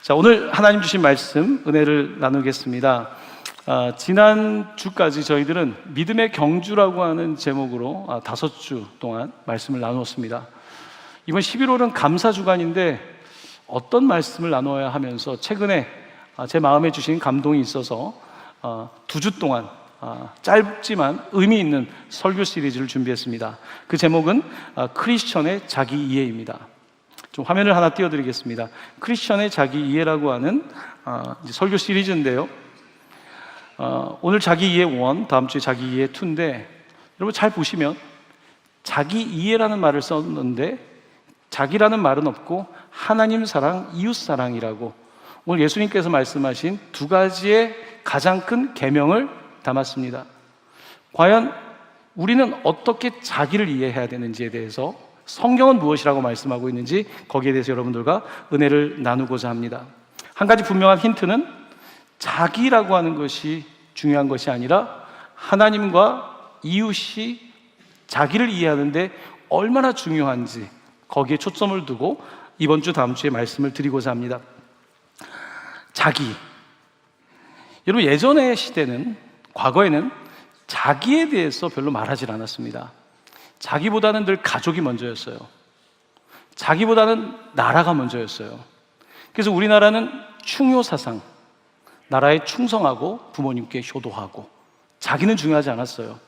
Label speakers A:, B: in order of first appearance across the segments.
A: 자, 오늘 하나님 주신 말씀, 은혜를 나누겠습니다. 지난 주까지 저희들은 믿음의 경주라고 하는 제목으로 5주 동안 말씀을 나누었습니다. 이번 11월은 감사 주간인데 어떤 말씀을 나눠야 하면서 최근에 제 마음에 주신 감동이 있어서 2주 동안 짧지만 의미 있는 설교 시리즈를 준비했습니다. 그 제목은 크리스천의 자기 이해입니다. 좀 화면을 하나 띄워드리겠습니다. 크리스천의 자기 이해라고 하는 설교 시리즈인데요. 오늘 자기 이해 1, 다음 주에 자기 이해 2인데 여러분 잘 보시면 자기 이해라는 말을 썼는데 자기라는 말은 없고 하나님 사랑, 이웃 사랑이라고 오늘 예수님께서 말씀하신 두 가지의 가장 큰 계명을 담았습니다. 과연 우리는 어떻게 자기를 이해해야 되는지에 대해서 성경은 무엇이라고 말씀하고 있는지 거기에 대해서 여러분들과 은혜를 나누고자 합니다. 한 가지 분명한 힌트는 자기라고 하는 것이 중요한 것이 아니라 하나님과 이웃이 자기를 이해하는데 얼마나 중요한지 거기에 초점을 두고 이번 주 다음 주에 말씀을 드리고자 합니다. 자기. 여러분 예전의 시대는, 과거에는 자기에 대해서 별로 말하지 않았습니다. 자기보다는 늘 가족이 먼저였어요. 자기보다는 나라가 먼저였어요. 그래서 우리나라는 충효사상, 나라에 충성하고 부모님께 효도하고 자기는 중요하지 않았어요.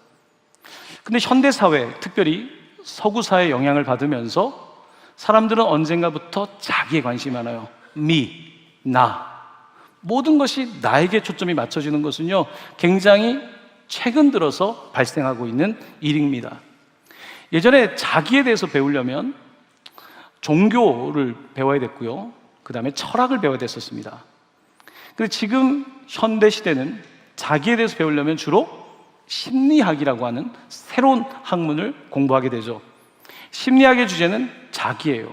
A: 근데 현대사회, 특별히 서구사회의 영향을 받으면서 사람들은 언젠가부터 자기에 관심이 많아요. me, 나. 모든 것이 나에게 초점이 맞춰지는 것은요, 굉장히 최근 들어서 발생하고 있는 일입니다. 예전에 자기에 대해서 배우려면 종교를 배워야 됐고요, 그 다음에 철학을 배워야 됐었습니다. 근데 지금 현대 시대는 자기에 대해서 배우려면 주로 심리학이라고 하는 새로운 학문을 공부하게 되죠. 심리학의 주제는 자기예요.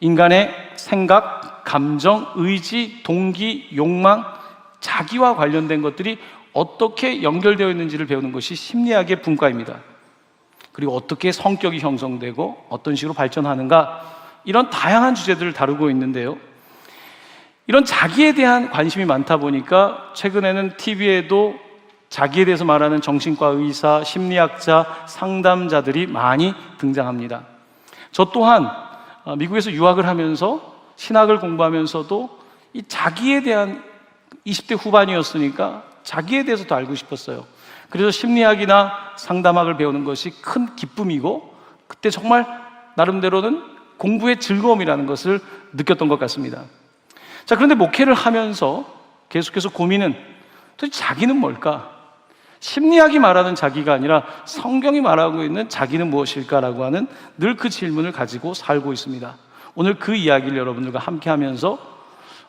A: 인간의 생각, 감정, 의지, 동기, 욕망, 자기와 관련된 것들이 어떻게 연결되어 있는지를 배우는 것이 심리학의 분과입니다. 그리고 어떻게 성격이 형성되고 어떤 식으로 발전하는가, 이런 다양한 주제들을 다루고 있는데요, 이런 자기에 대한 관심이 많다 보니까 최근에는 TV에도 자기에 대해서 말하는 정신과 의사, 심리학자, 상담자들이 많이 등장합니다. 저 또한 미국에서 유학을 하면서 신학을 공부하면서도 이 자기에 대한 20대 후반이었으니까 자기에 대해서 더 알고 싶었어요. 그래서 심리학이나 상담학을 배우는 것이 큰 기쁨이고 그때 정말 나름대로는 공부의 즐거움이라는 것을 느꼈던 것 같습니다. 자, 그런데 목회를 하면서 계속해서 고민은 도대체 자기는 뭘까? 심리학이 말하는 자기가 아니라 성경이 말하고 있는 자기는 무엇일까라고 하는 늘 그 질문을 가지고 살고 있습니다. 오늘 그 이야기를 여러분들과 함께 하면서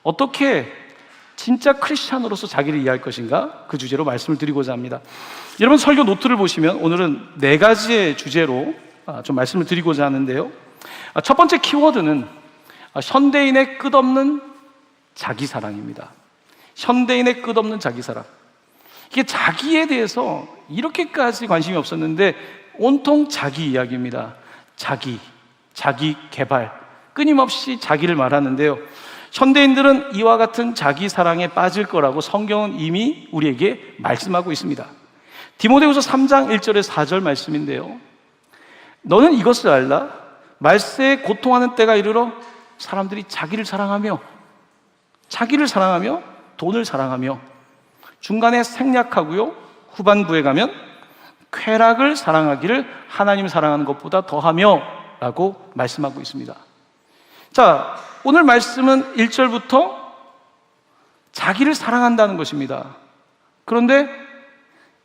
A: 어떻게 진짜 크리스찬으로서 자기를 이해할 것인가, 그 주제로 말씀을 드리고자 합니다. 여러분 설교 노트를 보시면 오늘은 4가지의 주제로 좀 말씀을 드리고자 하는데요, 첫 번째 키워드는 현대인의 끝없는 자기사랑입니다. 현대인의 끝없는 자기사랑. 이게 자기에 대해서 이렇게까지 관심이 없었는데 온통 자기 이야기입니다. 자기 개발, 끊임없이 자기를 말하는데요, 현대인들은 이와 같은 자기 사랑에 빠질 거라고 성경은 이미 우리에게 말씀하고 있습니다. 디모데후서 3장 1절에서 4절 말씀인데요, 너는 이것을 알라. 말세에 고통하는 때가 이르러 사람들이 자기를 사랑하며 돈을 사랑하며 중간에 생략하고요, 후반부에 가면 쾌락을 사랑하기를 하나님 사랑하는 것보다 더하며 라고 말씀하고 있습니다. 자, 오늘 말씀은 1절부터 자기를 사랑한다는 것입니다. 그런데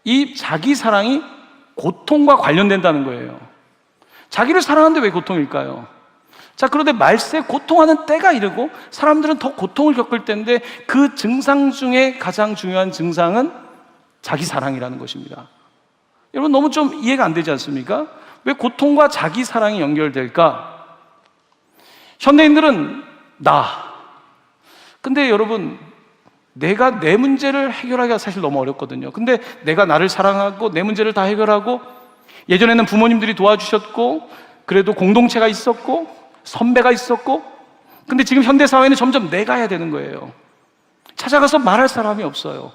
A: 이 자기 사랑이 고통과 관련된다는 거예요. 자기를 사랑하는데 왜 고통일까요? 자, 그런데 말세에 고통하는 때가 이르고 사람들은 더 고통을 겪을 때인데 그 증상 중에 가장 중요한 증상은 자기 사랑이라는 것입니다. 여러분 너무 좀 이해가 안 되지 않습니까? 왜 고통과 자기 사랑이 연결될까? 현대인들은 근데 여러분 내가 내 문제를 해결하기가 사실 너무 어렵거든요. 근데 내가 나를 사랑하고 내 문제를 다 해결하고, 예전에는 부모님들이 도와주셨고 그래도 공동체가 있었고 선배가 있었고 근데 지금 현대사회는 점점 내가 해야 되는 거예요. 찾아가서 말할 사람이 없어요.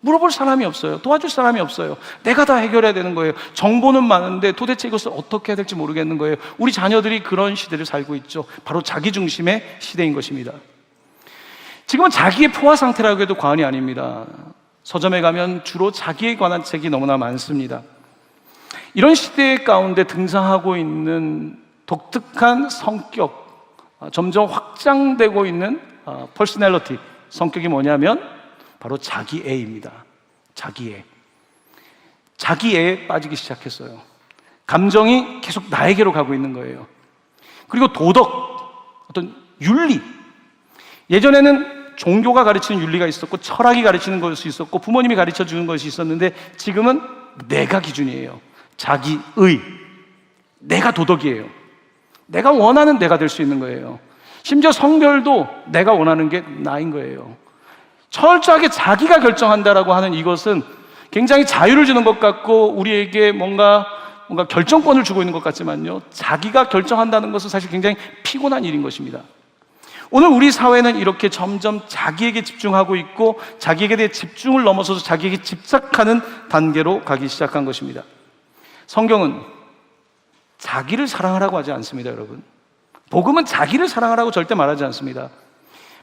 A: 물어볼 사람이 없어요. 도와줄 사람이 없어요. 내가 다 해결해야 되는 거예요. 정보는 많은데 도대체 이것을 어떻게 해야 될지 모르겠는 거예요. 우리 자녀들이 그런 시대를 살고 있죠. 바로 자기 중심의 시대인 것입니다. 지금은 자기의 포화 상태라고 해도 과언이 아닙니다. 서점에 가면 주로 자기에 관한 책이 너무나 많습니다. 이런 시대 가운데 등장하고 있는 독특한 성격, 점점 확장되고 있는 퍼스널리티, 성격이 뭐냐면 바로 자기애입니다. 자기애에 빠지기 시작했어요. 감정이 계속 나에게로 가고 있는 거예요. 그리고 도덕, 어떤 윤리. 예전에는 종교가 가르치는 윤리가 있었고 철학이 가르치는 것이 있었고 부모님이 가르쳐 주는 것이 있었는데 지금은 내가 기준이에요. 자기의. 내가 도덕이에요. 내가 원하는 내가 될 수 있는 거예요. 심지어 성별도 내가 원하는 게 나인 거예요. 철저하게 자기가 결정한다라고 하는 이것은 굉장히 자유를 주는 것 같고 우리에게 뭔가 결정권을 주고 있는 것 같지만요, 자기가 결정한다는 것은 사실 굉장히 피곤한 일인 것입니다. 오늘 우리 사회는 이렇게 점점 자기에게 집중하고 있고 자기에게 대해 집중을 넘어서서 자기에게 집착하는 단계로 가기 시작한 것입니다. 성경은 자기를 사랑하라고 하지 않습니다, 여러분. 복음은 자기를 사랑하라고 절대 말하지 않습니다.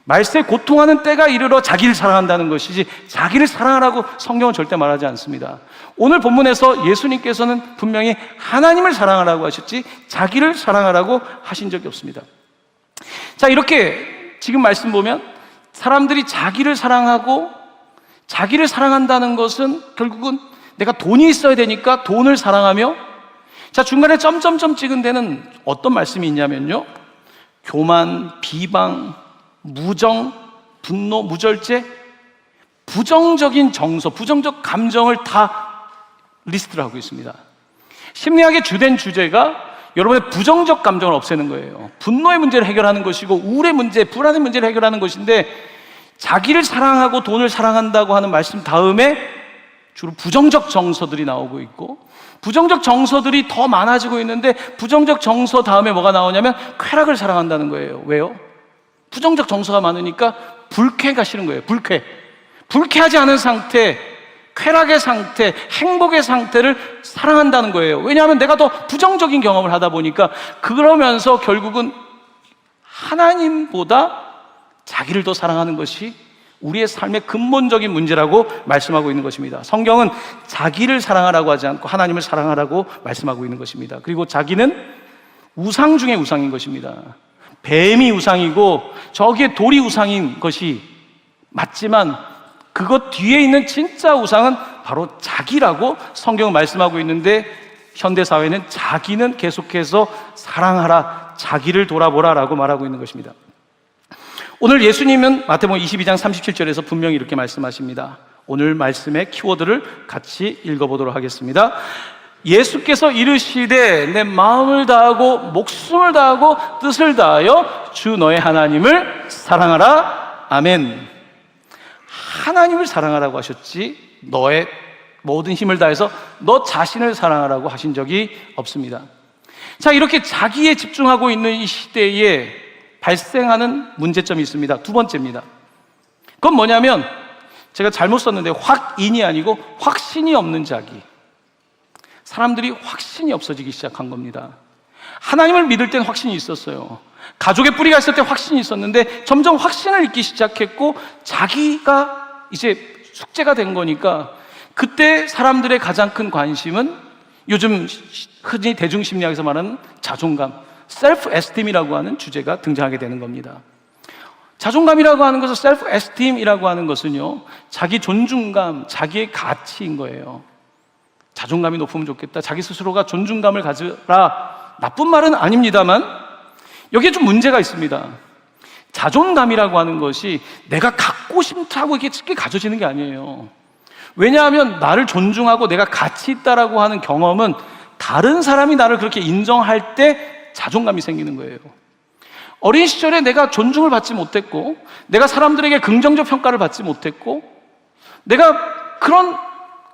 A: 말세에 고통하는 때가 이르러 자기를 사랑한다는 것이지 자기를 사랑하라고 성경은 절대 말하지 않습니다. 오늘 본문에서 예수님께서는 분명히 하나님을 사랑하라고 하셨지 자기를 사랑하라고 하신 적이 없습니다. 자, 이렇게 지금 말씀 보면 사람들이 자기를 사랑하고 자기를 사랑한다는 것은 결국은 내가 돈이 있어야 되니까 돈을 사랑하며, 자, 중간에 점점점 찍은 데는 어떤 말씀이 있냐면요, 교만, 비방, 무정, 분노, 무절제, 부정적인 정서, 부정적 감정을 다 리스트를 하고 있습니다. 심리학의 주된 주제가 여러분의 부정적 감정을 없애는 거예요. 분노의 문제를 해결하는 것이고 우울의 문제, 불안의 문제를 해결하는 것인데, 자기를 사랑하고 돈을 사랑한다고 하는 말씀 다음에 주로 부정적 정서들이 나오고 있고, 부정적 정서들이 더 많아지고 있는데 부정적 정서 다음에 뭐가 나오냐면 쾌락을 사랑한다는 거예요. 왜요? 부정적 정서가 많으니까 불쾌가 싫은 거예요. 불쾌하지 않은 상태, 쾌락의 상태, 행복의 상태를 사랑한다는 거예요. 왜냐하면 내가 더 부정적인 경험을 하다 보니까. 그러면서 결국은 하나님보다 자기를 더 사랑하는 것이 우리의 삶의 근본적인 문제라고 말씀하고 있는 것입니다. 성경은 자기를 사랑하라고 하지 않고 하나님을 사랑하라고 말씀하고 있는 것입니다. 그리고 자기는 우상 중에 우상인 것입니다. 뱀이 우상이고 저기에 돌이 우상인 것이 맞지만 그것 뒤에 있는 진짜 우상은 바로 자기라고 성경은 말씀하고 있는데, 현대사회는 자기는 계속해서 사랑하라, 자기를 돌아보라 라고 말하고 있는 것입니다. 오늘 예수님은 마태복음 22장 37절에서 분명히 이렇게 말씀하십니다. 오늘 말씀의 키워드를 같이 읽어보도록 하겠습니다. 예수께서 이르시되 내 마음을 다하고 목숨을 다하고 뜻을 다하여 주 너의 하나님을 사랑하라. 아멘. 하나님을 사랑하라고 하셨지 너의 모든 힘을 다해서 너 자신을 사랑하라고 하신 적이 없습니다. 자, 이렇게 자기에 집중하고 있는 이 시대에 발생하는 문제점이 있습니다. 두 번째입니다. 그건 뭐냐면, 제가 잘못 썼는데 확인이 아니고 확신이 없는 자기. 사람들이 확신이 없어지기 시작한 겁니다. 하나님을 믿을 땐 확신이 있었어요. 가족의 뿌리가 있을 때 확신이 있었는데 점점 확신을 잃기 시작했고 자기가 이제 숙제가 된 거니까, 그때 사람들의 가장 큰 관심은 요즘 흔히 대중심리학에서 말하는 자존감, 셀프 에스팀이라고 하는 주제가 등장하게 되는 겁니다. 자존감이라고 하는 것은, 셀프 에스팀이라고 하는 것은요, 자기 존중감, 자기의 가치인 거예요. 자존감이 높으면 좋겠다, 자기 스스로가 존중감을 가져라, 나쁜 말은 아닙니다만 여기에 좀 문제가 있습니다. 자존감이라고 하는 것이 내가 갖고 싶다고 이렇게 쉽게 가져지는 게 아니에요. 왜냐하면 나를 존중하고 내가 가치 있다라고 하는 경험은 다른 사람이 나를 그렇게 인정할 때 자존감이 생기는 거예요. 어린 시절에 내가 존중을 받지 못했고, 내가 사람들에게 긍정적 평가를 받지 못했고, 내가 그런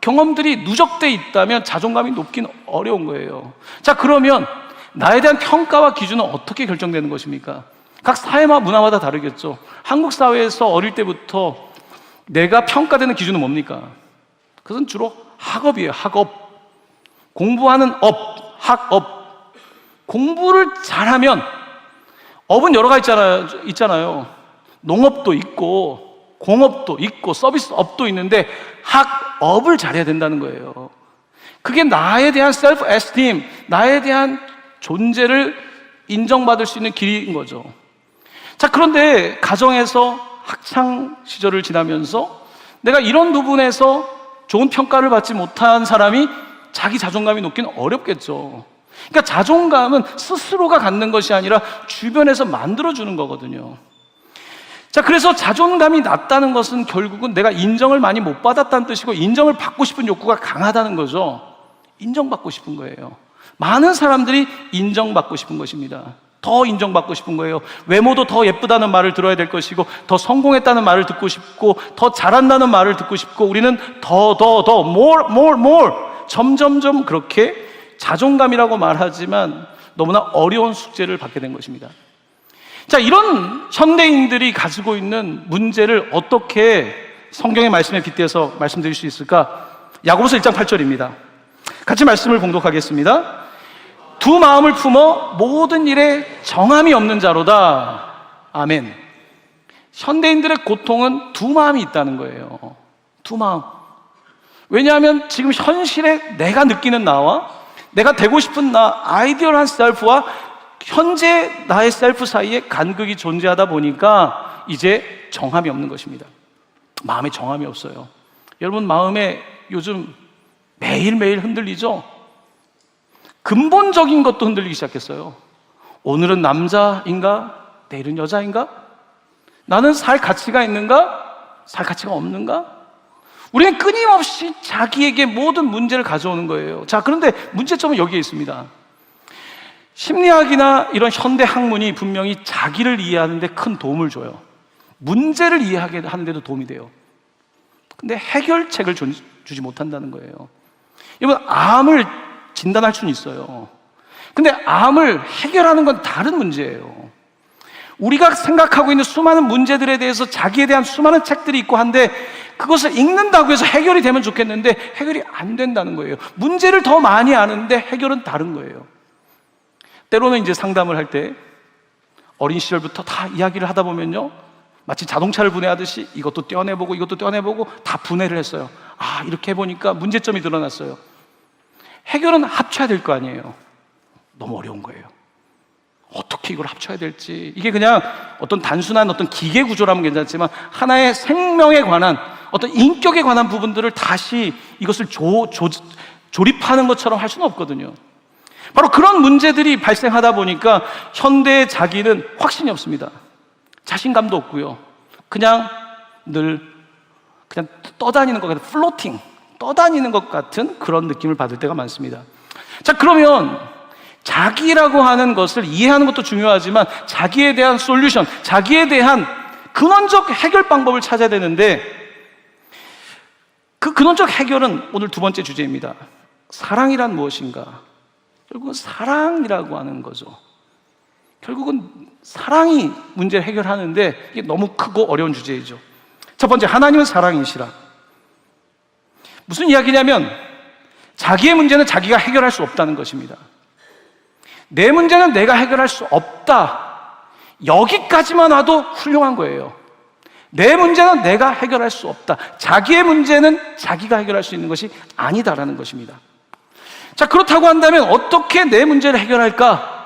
A: 경험들이 누적돼 있다면 자존감이 높긴 어려운 거예요. 자, 그러면 나에 대한 평가와 기준은 어떻게 결정되는 것입니까? 각 사회와 문화마다 다르겠죠. 한국 사회에서 어릴 때부터 내가 평가되는 기준은 뭡니까? 그것은 주로 학업이에요. 학업. 공부하는 업, 학업. 공부를 잘하면 업은 여러 가지 있잖아요. 농업도 있고 공업도 있고 서비스 업도 있는데 학업을 잘해야 된다는 거예요. 그게 나에 대한 셀프 에스팀, 나에 대한 존재를 인정받을 수 있는 길인 거죠. 자, 그런데 가정에서 학창 시절을 지나면서 내가 이런 부분에서 좋은 평가를 받지 못한 사람이 자기 자존감이 높기는 어렵겠죠. 그러니까 자존감은 스스로가 갖는 것이 아니라 주변에서 만들어주는 거거든요. 자, 그래서 자존감이 낮다는 것은 결국은 내가 인정을 많이 못 받았다는 뜻이고, 인정을 받고 싶은 욕구가 강하다는 거죠. 인정받고 싶은 거예요. 많은 사람들이 인정받고 싶은 것입니다. 더 인정받고 싶은 거예요. 외모도 더 예쁘다는 말을 들어야 될 것이고, 더 성공했다는 말을 듣고 싶고, 더 잘한다는 말을 듣고 싶고, 우리는 더 more 점점점 그렇게 자존감이라고 말하지만 너무나 어려운 숙제를 받게 된 것입니다. 자, 이런 현대인들이 가지고 있는 문제를 어떻게 성경의 말씀에 빗대서 말씀드릴 수 있을까? 야고보서 1장 8절입니다. 같이 말씀을 봉독하겠습니다. 두 마음을 품어 모든 일에 정함이 없는 자로다. 아멘. 현대인들의 고통은 두 마음이 있다는 거예요. 두 마음. 왜냐하면 지금 현실에 내가 느끼는 나와 내가 되고 싶은 나, 아이디얼한 셀프와 현재 나의 셀프 사이에 간극이 존재하다 보니까 이제 정함이 없는 것입니다. 마음에 정함이 없어요. 여러분, 마음에 요즘 매일매일 흔들리죠? 근본적인 것도 흔들리기 시작했어요. 오늘은 남자인가? 내일은 여자인가? 나는 살 가치가 있는가? 살 가치가 없는가? 우리는 끊임없이 자기에게 모든 문제를 가져오는 거예요. 자, 그런데 문제점은 여기에 있습니다. 심리학이나 이런 현대 학문이 분명히 자기를 이해하는 데 큰 도움을 줘요. 문제를 이해하게 하는 데도 도움이 돼요. 근데 해결책을 주지 못한다는 거예요. 여러분, 암을 진단할 수는 있어요. 근데 암을 해결하는 건 다른 문제예요. 우리가 생각하고 있는 수많은 문제들에 대해서 자기에 대한 수많은 책들이 있고 한데 그것을 읽는다고 해서 해결이 되면 좋겠는데 해결이 안 된다는 거예요. 문제를 더 많이 아는데 해결은 다른 거예요. 때로는 이제 상담을 할 때 어린 시절부터 다 이야기를 하다 보면요, 마치 자동차를 분해하듯이 이것도 떼어내보고 이것도 떼어내보고 다 분해를 했어요. 아, 이렇게 해보니까 문제점이 드러났어요. 해결은 합쳐야 될 거 아니에요. 너무 어려운 거예요. 어떻게 이걸 합쳐야 될지. 이게 그냥 어떤 단순한 어떤 기계 구조라면 괜찮지만 하나의 생명에 관한 어떤 인격에 관한 부분들을 다시 이것을 조립하는 것처럼 할 수는 없거든요. 바로 그런 문제들이 발생하다 보니까 현대의 자기는 확신이 없습니다. 자신감도 없고요. 그냥 떠다니는 것 같은 플로팅, 떠다니는 것 같은 그런 느낌을 받을 때가 많습니다. 자, 그러면 자기라고 하는 것을 이해하는 것도 중요하지만 자기에 대한 솔루션, 자기에 대한 근원적 해결 방법을 찾아야 되는데 그 근원적 해결은 오늘 두 번째 주제입니다. 사랑이란 무엇인가? 결국은 사랑이라고 하는 거죠. 결국은 사랑이 문제를 해결하는데 이게 너무 크고 어려운 주제이죠. 첫 번째, 하나님은 사랑이시라. 무슨 이야기냐면 자기의 문제는 자기가 해결할 수 없다는 것입니다. 내 문제는 내가 해결할 수 없다. 여기까지만 와도 훌륭한 거예요. 내 문제는 내가 해결할 수 없다. 자기의 문제는 자기가 해결할 수 있는 것이 아니다라는 것입니다. 자, 그렇다고 한다면 어떻게 내 문제를 해결할까?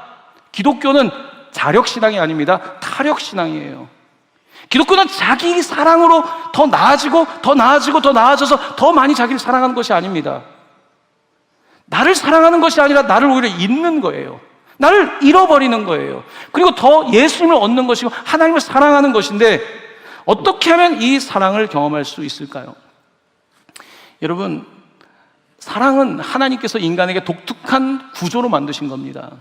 A: 기독교는 자력신앙이 아닙니다. 타력신앙이에요. 기독교는 자기 사랑으로 더 나아지고 더 나아지고 더 나아져서 더 많이 자기를 사랑하는 것이 아닙니다. 나를 사랑하는 것이 아니라 나를 오히려 잃는 거예요. 나를 잃어버리는 거예요. 그리고 더 예수님을 얻는 것이고 하나님을 사랑하는 것인데 어떻게 하면 이 사랑을 경험할 수 있을까요? 여러분, 사랑은 하나님께서 인간에게 독특한 구조로 만드신 겁니다.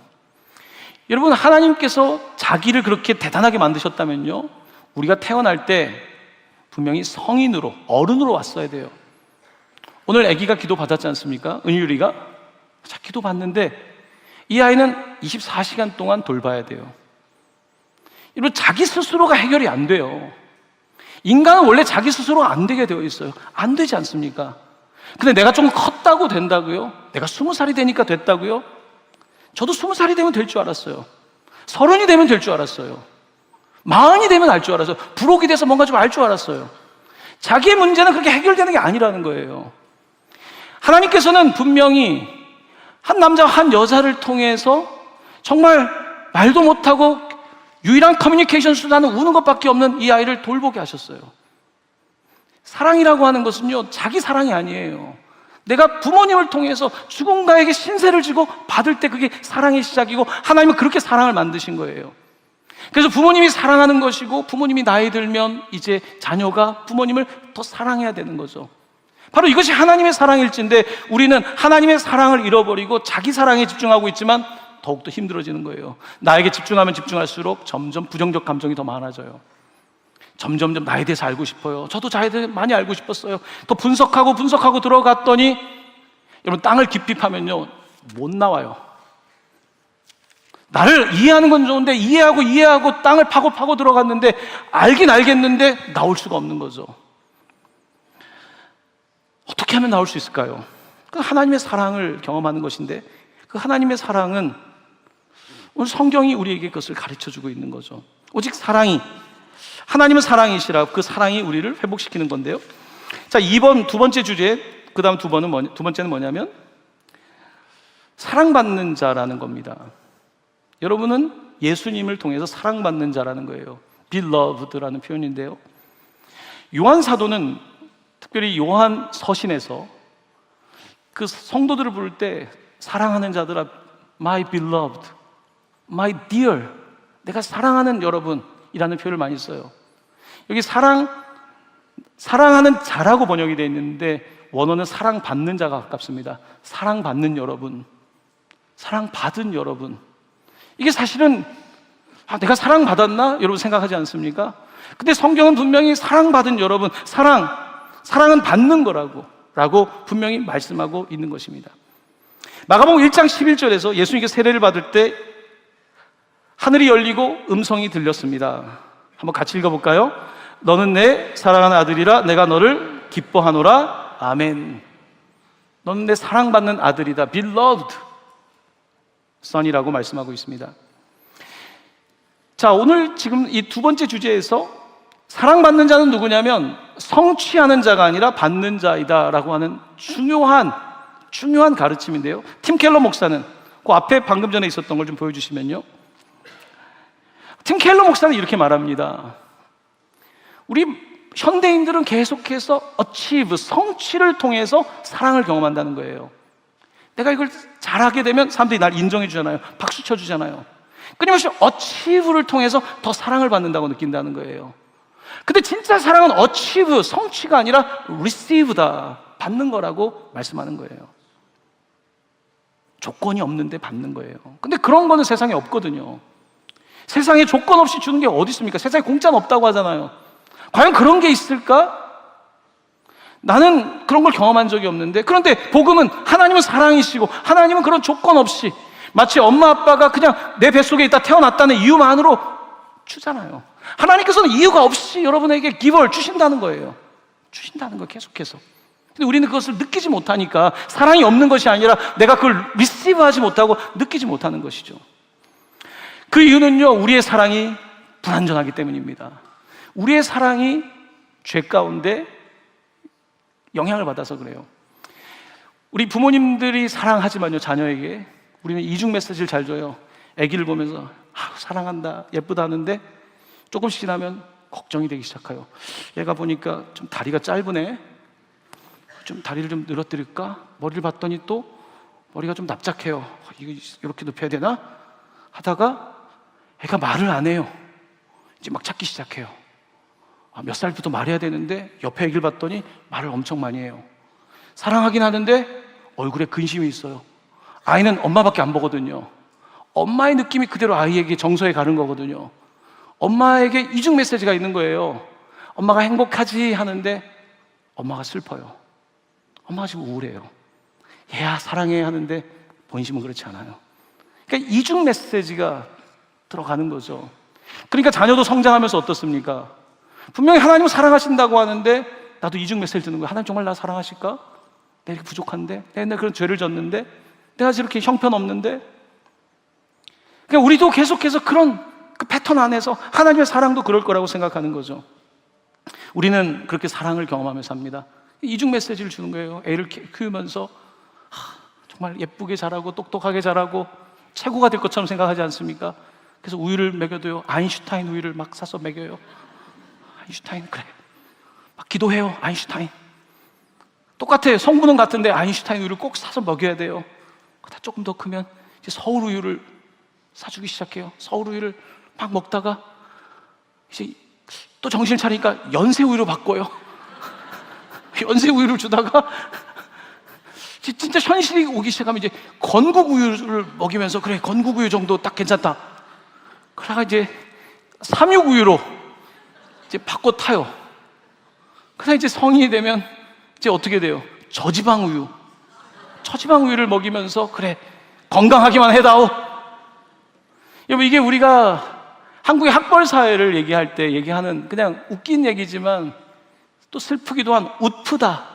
A: 여러분, 하나님께서 자기를 그렇게 대단하게 만드셨다면요, 우리가 태어날 때 분명히 성인으로, 어른으로 왔어야 돼요. 오늘 아기가 기도 받았지 않습니까? 은율이가? 자, 기도 받는데 이 아이는 24시간 동안 돌봐야 돼요. 여러분, 자기 스스로가 해결이 안 돼요. 인간은 원래 자기 스스로가 안 되게 되어 있어요. 안 되지 않습니까? 근데 내가 좀 컸다고 된다고요? 내가 20살이 되니까 됐다고요? 저도 20살이 되면 될 줄 알았어요. 30이 되면 될 줄 알았어요. 40이 되면 알 줄 알았어요. 부록이 돼서 뭔가 좀 알 줄 알았어요. 자기의 문제는 그렇게 해결되는 게 아니라는 거예요. 하나님께서는 분명히 한 남자와 한 여자를 통해서 정말 말도 못하고 유일한 커뮤니케이션 수단은 우는 것밖에 없는 이 아이를 돌보게 하셨어요. 사랑이라고 하는 것은요, 자기 사랑이 아니에요. 내가 부모님을 통해서 누군가에게 신세를 지고 받을 때 그게 사랑의 시작이고, 하나님은 그렇게 사랑을 만드신 거예요. 그래서 부모님이 사랑하는 것이고, 부모님이 나이 들면 이제 자녀가 부모님을 더 사랑해야 되는 거죠. 바로 이것이 하나님의 사랑일진데, 우리는 하나님의 사랑을 잃어버리고 자기 사랑에 집중하고 있지만 더욱더 힘들어지는 거예요. 나에게 집중하면 집중할수록 점점 부정적 감정이 더 많아져요. 점점 나에 대해서 알고 싶어요. 저도 나에 대해서 많이 알고 싶었어요. 더 분석하고 들어갔더니, 여러분, 땅을 깊이 파면요, 못 나와요. 나를 이해하는 건 좋은데 이해하고 땅을 파고 들어갔는데, 알긴 알겠는데 나올 수가 없는 거죠. 어떻게 하면 나올 수 있을까요? 그 하나님의 사랑을 경험하는 것인데, 그 하나님의 사랑은 오늘 성경이 우리에게 그것을 가르쳐주고 있는 거죠. 오직 사랑이, 하나님은 사랑이시라, 그 사랑이 우리를 회복시키는 건데요. 자, 두 번째 주제, 그 다음 두 번째는 뭐냐면 사랑받는 자라는 겁니다. 여러분은 예수님을 통해서 사랑받는 자라는 거예요. beloved라는 표현인데요, 요한 사도는 특별히 요한 서신에서 그 성도들을 부를 때 사랑하는 자들아, my beloved, my dear, 내가 사랑하는 여러분이라는 표현을 많이 써요. 여기 사랑하는 자라고 번역이 되어 있는데 원어는 사랑받는 자가 가깝습니다. 사랑받는 여러분, 사랑받은 여러분. 이게 사실은 내가 사랑받았나? 여러분 생각하지 않습니까? 근데 성경은 분명히 사랑받은 여러분, 사랑은 받는 거라고 분명히 말씀하고 있는 것입니다. 마가복음 1장 11절에서 예수님께 세례를 받을 때 하늘이 열리고 음성이 들렸습니다. 한번 같이 읽어볼까요? 너는 내 사랑하는 아들이라, 내가 너를 기뻐하노라. 아멘. 너는 내 사랑받는 아들이다, beloved son이라고 말씀하고 있습니다. 자, 오늘 지금 이 두 번째 주제에서 사랑받는 자는 누구냐면 성취하는 자가 아니라 받는 자이다 라고 하는 중요한 가르침인데요, 팀 켈러 목사는 그 앞에 방금 전에 있었던 걸 좀 보여주시면요, 팀 켈러 목사는 이렇게 말합니다. 우리 현대인들은 계속해서 achieve, 성취를 통해서 사랑을 경험한다는 거예요. 내가 이걸 잘하게 되면 사람들이 날 인정해 주잖아요. 박수 쳐 주잖아요. 끊임없이 achieve를 통해서 더 사랑을 받는다고 느낀다는 거예요. 근데 진짜 사랑은 achieve, 성취가 아니라 receive다, 받는 거라고 말씀하는 거예요. 조건이 없는데 받는 거예요. 근데 그런 거는 세상에 없거든요. 세상에 조건 없이 주는 게 어디 있습니까? 세상에 공짜는 없다고 하잖아요. 과연 그런 게 있을까? 나는 그런 걸 경험한 적이 없는데, 그런데 복음은 하나님은 사랑이시고 하나님은 그런 조건 없이 마치 엄마 아빠가 그냥 내 뱃속에 있다 태어났다는 이유만으로 주잖아요. 하나님께서는 이유가 없이 여러분에게 기벌 주신다는 거예요. 주신다는 거 계속해서. 근데 우리는 그것을 느끼지 못하니까, 사랑이 없는 것이 아니라 내가 그걸 리시브하지 못하고 느끼지 못하는 것이죠. 그 이유는요, 우리의 사랑이 불완전하기 때문입니다. 우리의 사랑이 죄 가운데 영향을 받아서 그래요. 우리 부모님들이 사랑하지만요, 자녀에게 우리는 이중 메시지를 잘 줘요. 아기를 보면서 사랑한다, 예쁘다 하는데 조금씩 지나면 걱정이 되기 시작해요. 얘가 보니까 좀 다리가 짧으네, 좀 다리를 좀 늘어뜨릴까? 머리를 봤더니 또 머리가 좀 납작해요. 이거 이렇게 높여야 되나? 하다가 애가 말을 안 해요. 이제 막 찾기 시작해요. 몇 살부터 말해야 되는데 옆에 애기를 봤더니 말을 엄청 많이 해요. 사랑하긴 하는데 얼굴에 근심이 있어요. 아이는 엄마밖에 안 보거든요. 엄마의 느낌이 그대로 아이에게 정서에 가는 거거든요. 엄마에게 이중 메시지가 있는 거예요. 엄마가 행복하지 하는데 엄마가 슬퍼요. 엄마가 지금 우울해요. 얘야 사랑해 하는데 본심은 그렇지 않아요. 그러니까 이중 메시지가 들어가는 거죠. 그러니까 자녀도 성장하면서 어떻습니까? 분명히 하나님을 사랑하신다고 하는데 나도 이중 메시지를 듣는 거야. 하나님 정말 나 사랑하실까? 내가 이렇게 부족한데? 내가 그런 죄를 졌는데? 내가 저렇게 형편없는데? 그러니까 우리도 계속해서 그런 그 패턴 안에서 하나님의 사랑도 그럴 거라고 생각하는 거죠. 우리는 그렇게 사랑을 경험하며 삽니다. 이중 메시지를 주는 거예요. 애를 키우면서 정말 예쁘게 자라고 똑똑하게 자라고 최고가 될 것처럼 생각하지 않습니까? 그래서 우유를 먹여도요, 아인슈타인 우유를 막 사서 먹여요. 아인슈타인, 그래. 막 기도해요, 아인슈타인. 똑같아요. 성분은 같은데 아인슈타인 우유를 꼭 사서 먹여야 돼요. 그러다 조금 더 크면 이제 서울 우유를 사주기 시작해요. 서울 우유를 막 먹다가 이제 또 정신을 차리니까 연세 우유로 바꿔요. 연세 우유를 주다가 진짜 현실이 오기 시작하면 이제 건국 우유를 먹이면서 그래, 건국 우유 정도 딱 괜찮다. 그러다가 이제 삼육 우유로 이제 바꿔 타요. 그러다 이제 성인이 되면 이제 어떻게 돼요? 저지방 우유, 저지방 우유를 먹이면서 그래, 건강하기만 해다오. 여러분, 이게 우리가 한국의 학벌 사회를 얘기할 때 얘기하는 그냥 웃긴 얘기지만 또 슬프기도 한 웃프다.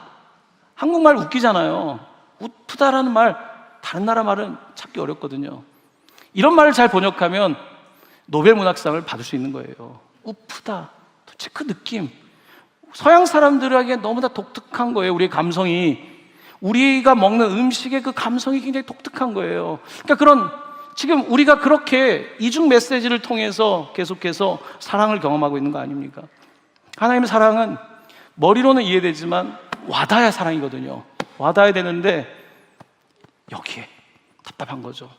A: 한국말 웃기잖아요. 웃프다라는 말, 다른 나라 말은 찾기 어렵거든요. 이런 말을 잘 번역하면 노벨 문학상을 받을 수 있는 거예요. 웃프다. 도대체 그 느낌, 서양 사람들에게 너무나 독특한 거예요. 우리의 감성이, 우리가 먹는 음식의 그 감성이 굉장히 독특한 거예요. 그러니까 그런, 지금 우리가 그렇게 이중 메시지를 통해서 계속해서 사랑을 경험하고 있는 거 아닙니까? 하나님의 사랑은 머리로는 이해되지만 와닿아야 사랑이거든요. 와닿아야 되는데 여기에 답답한 거죠.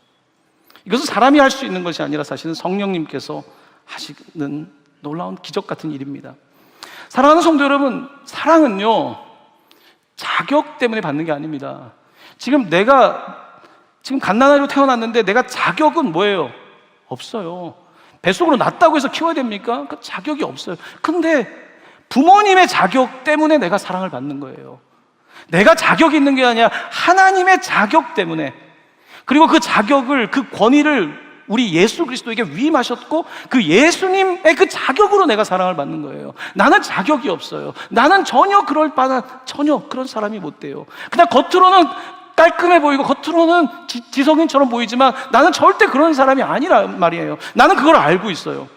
A: 이것은 사람이 할 수 있는 것이 아니라 사실은 성령님께서 하시는 놀라운 기적 같은 일입니다. 사랑하는 성도 여러분, 사랑은요, 자격 때문에 받는 게 아닙니다. 지금 갓난아기로 태어났는데 내가 자격은 뭐예요? 없어요. 뱃속으로 낳았다고 해서 키워야 됩니까? 그 자격이 없어요. 근데 부모님의 자격 때문에 내가 사랑을 받는 거예요. 내가 자격이 있는 게 아니라 하나님의 자격 때문에, 그리고 그 자격을, 그 권위를 우리 예수 그리스도에게 위임하셨고 그 예수님의 그 자격으로 내가 사랑을 받는 거예요. 나는 자격이 없어요. 나는 전혀 전혀 그런 사람이 못 돼요. 그냥 겉으로는 깔끔해 보이고 겉으로는 지성인처럼 보이지만 나는 절대 그런 사람이 아니란 말이에요. 나는 그걸 알고 있어요.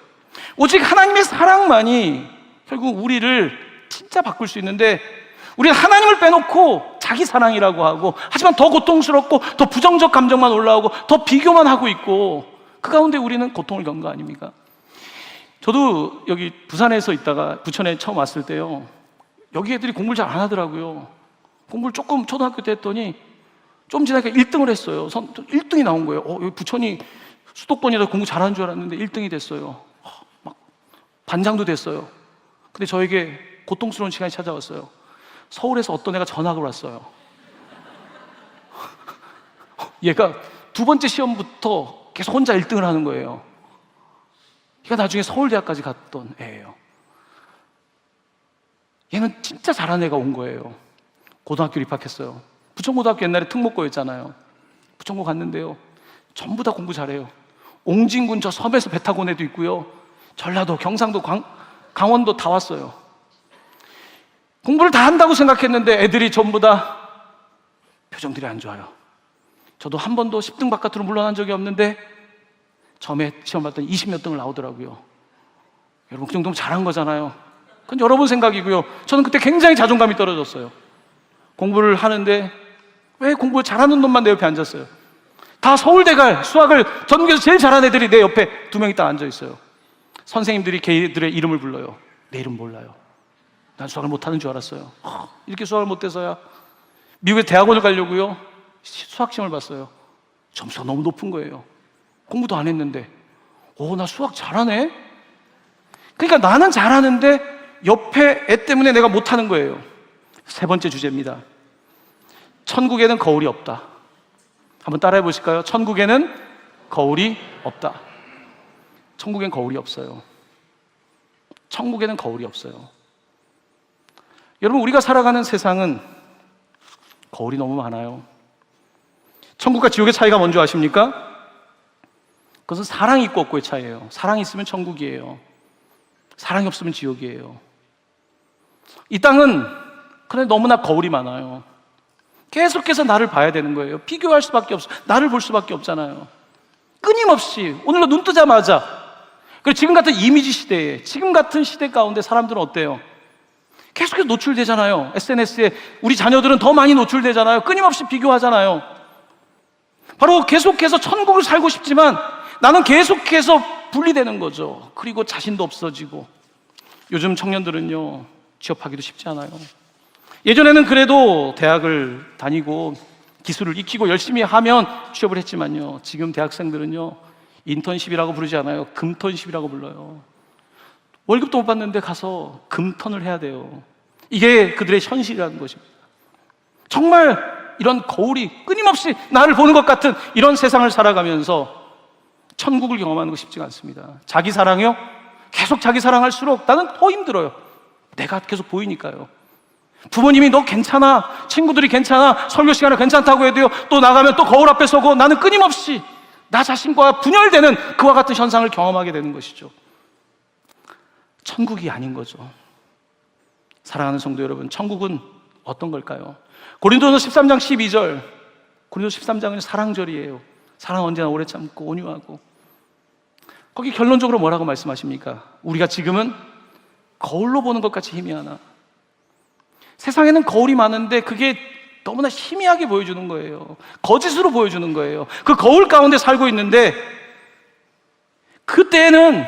A: 오직 하나님의 사랑만이 결국 우리를 진짜 바꿀 수 있는데, 우리는 하나님을 빼놓고 자기 사랑이라고 하고, 하지만 더 고통스럽고 더 부정적 감정만 올라오고 더 비교만 하고 있고, 그 가운데 우리는 고통을 겪는 거 아닙니까? 저도 여기 부산에서 있다가 부천에 처음 왔을 때요, 여기 애들이 공부를 잘 안 하더라고요. 공부를 조금 초등학교 때 했더니 좀 지나니까 1등을 했어요. 1등이 나온 거예요. 여기 부천이 수도권이라 공부 잘하는 줄 알았는데 1등이 됐어요. 막 반장도 됐어요. 근데 저에게 고통스러운 시간이 찾아왔어요. 서울에서 어떤 애가 전학을 왔어요. 얘가 두 번째 시험부터 계속 혼자 1등을 하는 거예요. 얘가 나중에 서울대학까지 갔던 애예요. 얘는 진짜 잘하는 애가 온 거예요. 고등학교를 입학했어요. 부천고등학교 옛날에 특목고였잖아요. 부천고 갔는데요, 전부 다 공부 잘해요. 옹진군 저 섬에서 배 타고 온 애도 있고요, 전라도, 경상도, 강원도 다 왔어요. 공부를 다 한다고 생각했는데 애들이 전부 다 표정들이 안 좋아요. 저도 한 번도 10등 바깥으로 물러난 적이 없는데 처음에 시험 봤더니 20몇 등을 나오더라고요. 여러분, 그 정도면 잘한 거잖아요. 그건 여러분 생각이고요. 저는 그때 굉장히 자존감이 떨어졌어요. 공부를 하는데 왜 공부 잘하는 놈만 내 옆에 앉았어요? 다 서울대 갈 수학을 전국에서 제일 잘하는 애들이 내 옆에 2명이 딱 앉아 있어요. 선생님들이 걔들의 이름을 불러요. 내 이름 몰라요. 난 수학을 못하는 줄 알았어요. 이렇게 수학을 못해서야 미국에 대학원을 가려고요, 수학 시험을 봤어요. 점수가 너무 높은 거예요. 공부도 안 했는데 나 수학 잘하네? 그러니까 나는 잘하는데 옆에 애 때문에 내가 못하는 거예요. 세 번째 주제입니다. 천국에는 거울이 없다. 한번 따라해 보실까요? 천국에는 거울이 없다. 천국엔 거울이 없어요. 천국에는 거울이 없어요. 여러분, 우리가 살아가는 세상은 거울이 너무 많아요. 천국과 지옥의 차이가 뭔지 아십니까? 그것은 사랑이 있고 없고의 차이예요. 사랑이 있으면 천국이에요. 사랑이 없으면 지옥이에요. 이 땅은 그런데 너무나 거울이 많아요. 계속해서 나를 봐야 되는 거예요. 비교할 수밖에 없어. 나를 볼 수밖에 없잖아요. 끊임없이 오늘도 눈 뜨자마자. 그리고 지금 같은 이미지 시대에, 지금 같은 시대 가운데 사람들은 어때요? 계속해서 노출되잖아요. SNS에 우리 자녀들은 더 많이 노출되잖아요. 끊임없이 비교하잖아요. 바로 계속해서 천국을 살고 싶지만 나는 계속해서 분리되는 거죠. 그리고 자신도 없어지고. 요즘 청년들은요, 취업하기도 쉽지 않아요. 예전에는 그래도 대학을 다니고 기술을 익히고 열심히 하면 취업을 했지만요, 지금 대학생들은요, 인턴십이라고 부르지 않아요. 금턴십이라고 불러요. 월급도 못 받는데 가서 금턴을 해야 돼요. 이게 그들의 현실이라는 것입니다. 정말 이런 거울이 끊임없이 나를 보는 것 같은 이런 세상을 살아가면서 천국을 경험하는 거 쉽지가 않습니다. 자기 사랑이요? 계속 자기 사랑할수록 나는 더 힘들어요. 내가 계속 보이니까요. 부모님이 너 괜찮아, 친구들이 괜찮아, 설교 시간에 괜찮다고 해도요, 또 나가면 또 거울 앞에 서고 나는 끊임없이 나 자신과 분열되는 그와 같은 현상을 경험하게 되는 것이죠. 천국이 아닌 거죠. 사랑하는 성도 여러분, 천국은 어떤 걸까요? 고린도서 13장 12절, 고린도서 13장은 사랑절이에요. 사랑 언제나 오래 참고 온유하고. 거기 결론적으로 뭐라고 말씀하십니까? 우리가 지금은 거울로 보는 것 같이 희미하나. 세상에는 거울이 많은데 그게 너무나 희미하게 보여주는 거예요. 거짓으로 보여주는 거예요. 그 거울 가운데 살고 있는데 그때는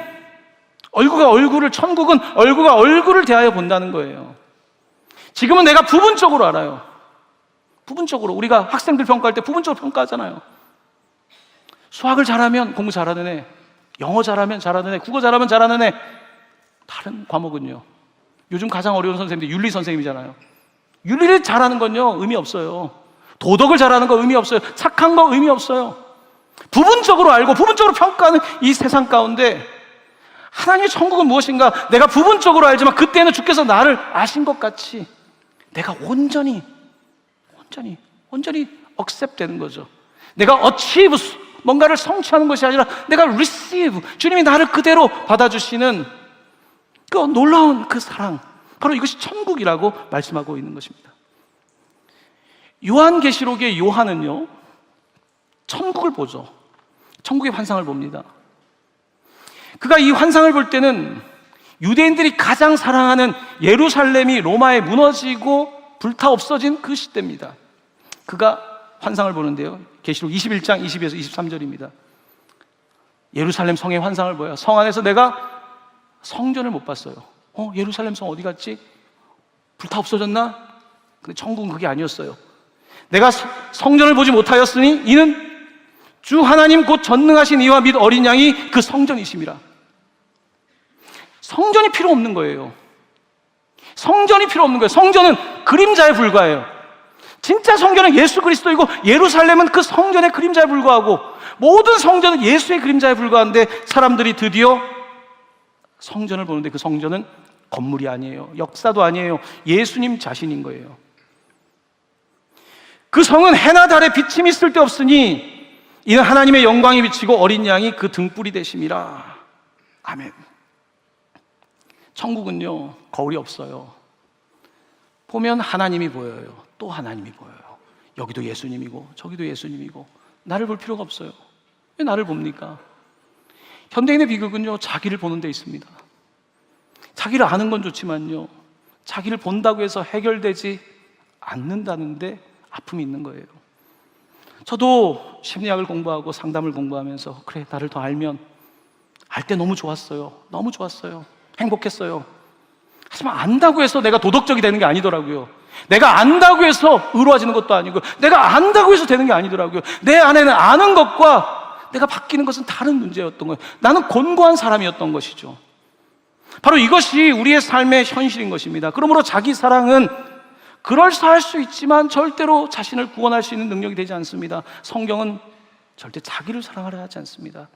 A: 천국은 얼굴과 얼굴을 대하여 본다는 거예요. 지금은 내가 부분적으로 알아요. 부분적으로. 우리가 학생들 평가할 때 부분적으로 평가하잖아요. 수학을 잘하면 공부 잘하는 애, 영어 잘하면 잘하는 애, 국어 잘하면 잘하는 애. 다른 과목은요, 요즘 가장 어려운 선생님들 윤리 선생님이잖아요. 윤리를 잘하는 건요, 의미 없어요. 도덕을 잘하는 거 의미 없어요. 착한 거 의미 없어요. 부분적으로 알고 부분적으로 평가하는 이 세상 가운데 하나님의 천국은 무엇인가? 내가 부분적으로 알지만 그때는 주께서 나를 아신 것 같이 내가 온전히 accept 되는 거죠. 내가 achieve, 뭔가를 성취하는 것이 아니라 내가 receive, 주님이 나를 그대로 받아주시는 그 놀라운 그 사랑, 바로 이것이 천국이라고 말씀하고 있는 것입니다. 요한계시록의 요한은요, 천국을 보죠. 천국의 환상을 봅니다. 그가 이 환상을 볼 때는 유대인들이 가장 사랑하는 예루살렘이 로마에 무너지고 불타 없어진 그 시대입니다. 그가 환상을 보는데요, 계시록 21장 22에서 23절입니다. 예루살렘 성의 환상을 보여요. 성 안에서 내가 성전을 못 봤어요. 예루살렘 성 어디 갔지? 불타 없어졌나? 근데 천국은 그게 아니었어요. 내가 성전을 보지 못하였으니 이는 주 하나님 곧 전능하신 이와 및 어린 양이 그 성전이심이라. 성전이 필요 없는 거예요. 성전이 필요 없는 거예요. 성전은 그림자에 불과해요. 진짜 성전은 예수 그리스도이고 예루살렘은 그 성전의 그림자에 불과하고 모든 성전은 예수의 그림자에 불과한데 사람들이 드디어 성전을 보는데 그 성전은 건물이 아니에요. 역사도 아니에요. 예수님 자신인 거예요. 그 성은 해나 달에 비침이 쓸데없으니 이는 하나님의 영광이 비치고 어린 양이 그 등불이 되심이라. 아멘. 천국은요, 거울이 없어요. 보면 하나님이 보여요. 또 하나님이 보여요. 여기도 예수님이고 저기도 예수님이고. 나를 볼 필요가 없어요. 왜 나를 봅니까? 현대인의 비극은요, 자기를 보는 데 있습니다. 자기를 아는 건 좋지만요, 자기를 본다고 해서 해결되지 않는다는데 아픔이 있는 거예요. 저도 심리학을 공부하고 상담을 공부하면서 그래, 나를 더 알면, 알 때 너무 좋았어요. 너무 좋았어요. 행복했어요. 하지만 안다고 해서 내가 도덕적이 되는 게 아니더라고요. 내가 안다고 해서 의로워지는 것도 아니고, 내가 안다고 해서 되는 게 아니더라고요. 내 안에는 아는 것과 내가 바뀌는 것은 다른 문제였던 거예요. 나는 곤고한 사람이었던 것이죠. 바로 이것이 우리의 삶의 현실인 것입니다. 그러므로 자기 사랑은 그럴싸할 수 있지만 절대로 자신을 구원할 수 있는 능력이 되지 않습니다. 성경은 절대 자기를 사랑하려 하지 않습니다.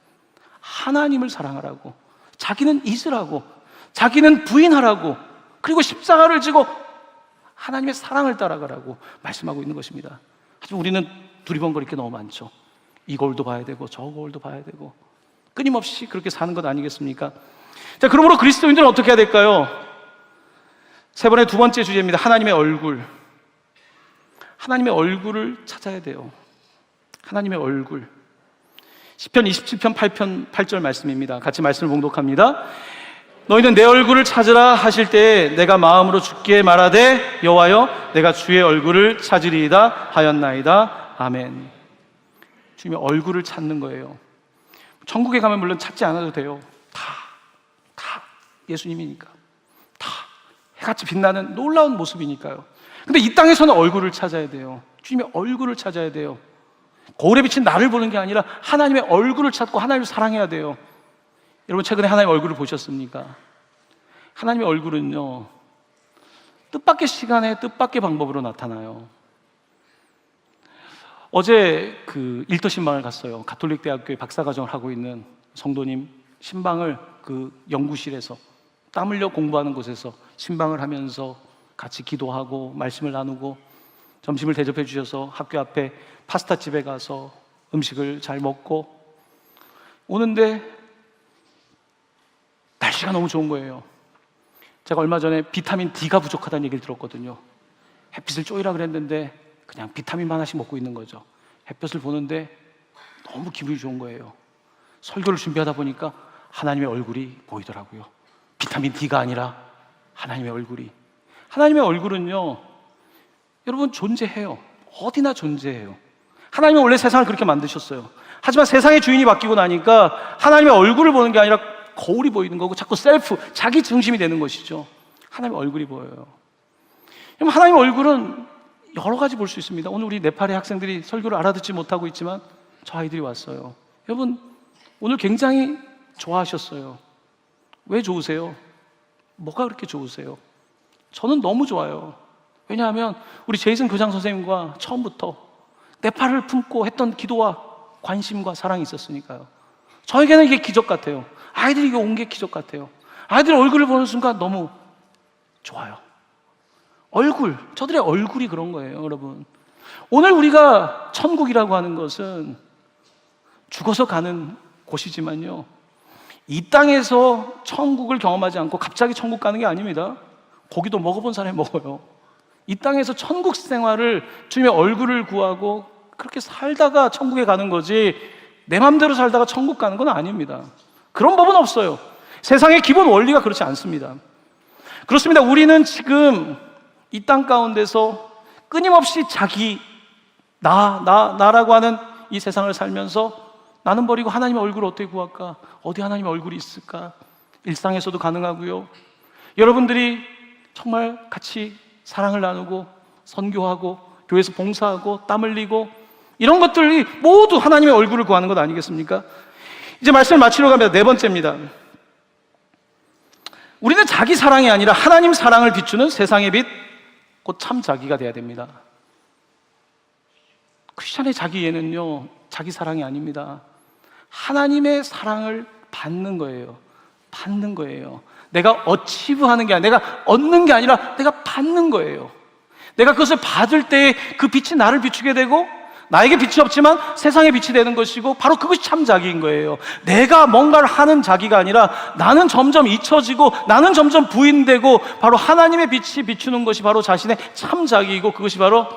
A: 하나님을 사랑하라고, 자기는 잊으라고, 자기는 부인하라고, 그리고 십자가를 지고 하나님의 사랑을 따라가라고 말씀하고 있는 것입니다. 하지만 우리는 두리번거릴 게 너무 많죠. 이 거울도 봐야 되고 저 거울도 봐야 되고. 끊임없이 그렇게 사는 것 아니겠습니까? 자, 그러므로 그리스도인들은 어떻게 해야 될까요? 세 번의 두 번째 주제입니다. 하나님의 얼굴. 하나님의 얼굴을 찾아야 돼요. 하나님의 얼굴. 시편 27편 8절 말씀입니다. 같이 말씀을 봉독합니다. 너희는 내 얼굴을 찾으라 하실 때에 내가 마음으로 주께 말하되 여호와여 내가 주의 얼굴을 찾으리이다 하였나이다. 아멘. 주님의 얼굴을 찾는 거예요. 천국에 가면 물론 찾지 않아도 돼요. 다 예수님이니까. 다 해같이 빛나는 놀라운 모습이니까요. 근데 이 땅에서는 얼굴을 찾아야 돼요. 주님의 얼굴을 찾아야 돼요. 거울에 비친 나를 보는 게 아니라 하나님의 얼굴을 찾고 하나님을 사랑해야 돼요. 여러분 최근에 하나님의 얼굴을 보셨습니까? 하나님의 얼굴은요 뜻밖의 시간에 뜻밖의 방법으로 나타나요. 어제 그 일터 신방을 갔어요. 가톨릭 대학교에 박사과정을 하고 있는 성도님 신방을 그 연구실에서 땀 흘려 공부하는 곳에서 신방을 하면서 같이 기도하고 말씀을 나누고 점심을 대접해 주셔서 학교 앞에 파스타 집에 가서 음식을 잘 먹고 오는데 날씨가 너무 좋은 거예요. 제가 얼마 전에 비타민 D가 부족하다는 얘기를 들었거든요. 햇빛을 쪼이라 그랬는데 그냥 비타민만 하나씩 먹고 있는 거죠. 햇볕을 보는데 너무 기분이 좋은 거예요. 설교를 준비하다 보니까 하나님의 얼굴이 보이더라고요. 비타민 D가 아니라 하나님의 얼굴이. 하나님의 얼굴은요 여러분 존재해요. 어디나 존재해요. 하나님은 원래 세상을 그렇게 만드셨어요. 하지만 세상의 주인이 바뀌고 나니까 하나님의 얼굴을 보는 게 아니라 거울이 보이는 거고 자꾸 셀프, 자기 중심이 되는 것이죠. 하나님의 얼굴이 보여요. 여러분 하나님의 얼굴은 여러 가지 볼 수 있습니다. 오늘 우리 네팔의 학생들이 설교를 알아듣지 못하고 있지만 저 아이들이 왔어요. 여러분 오늘 굉장히 좋아하셨어요. 왜 좋으세요? 뭐가 그렇게 좋으세요? 저는 너무 좋아요. 왜냐하면 우리 제이슨 교장 선생님과 처음부터 네팔을 품고 했던 기도와 관심과 사랑이 있었으니까요. 저에게는 이게 기적 같아요. 아이들이 이게 온 게 기적 같아요. 아이들 얼굴을 보는 순간 너무 좋아요. 얼굴, 저들의 얼굴이 그런 거예요, 여러분. 오늘 우리가 천국이라고 하는 것은 죽어서 가는 곳이지만요, 이 땅에서 천국을 경험하지 않고 갑자기 천국 가는 게 아닙니다. 고기도 먹어본 사람이 먹어요. 이 땅에서 천국 생활을 주님의 얼굴을 구하고 그렇게 살다가 천국에 가는 거지, 내 맘대로 살다가 천국 가는 건 아닙니다. 그런 법은 없어요. 세상의 기본 원리가 그렇지 않습니다. 그렇습니다. 우리는 지금 이 땅 가운데서 끊임없이 자기, 나라고 하는 이 세상을 살면서 나는 버리고 하나님의 얼굴을 어떻게 구할까? 어디 하나님의 얼굴이 있을까? 일상에서도 가능하고요. 여러분들이 정말 같이 사랑을 나누고 선교하고 교회에서 봉사하고 땀 흘리고 이런 것들이 모두 하나님의 얼굴을 구하는 것 아니겠습니까? 이제 말씀을 마치러 갑니다. 네 번째입니다. 우리는 자기 사랑이 아니라 하나님 사랑을 비추는 세상의 빛, 곧 참 자기가 돼야 됩니다. 크리스찬의 자기예는요, 자기 사랑이 아닙니다. 하나님의 사랑을 받는 거예요. 받는 거예요. 내가 어치브하는 게 아니라, 내가 얻는 게 아니라 내가 받는 거예요. 내가 그것을 받을 때 그 빛이 나를 비추게 되고 나에게 빛이 없지만 세상에 빛이 되는 것이고 바로 그것이 참 자기인 거예요. 내가 뭔가를 하는 자기가 아니라 나는 점점 잊혀지고 나는 점점 부인되고 바로 하나님의 빛이 비추는 것이 바로 자신의 참 자기이고 그것이 바로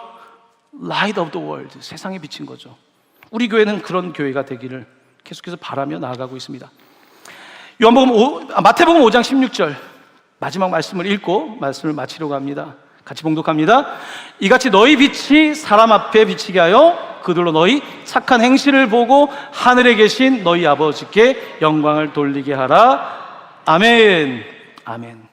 A: Light of the World, 세상에 비친 거죠. 우리 교회는 그런 교회가 되기를 계속해서 바라며 나아가고 있습니다. 마태복음 5장 16절 마지막 말씀을 읽고 말씀을 마치려고 합니다. 같이 봉독합니다. 이같이 너희 빛이 사람 앞에 비치게 하여 그들로 너희 착한 행실을 보고 하늘에 계신 너희 아버지께 영광을 돌리게 하라. 아멘. 아멘.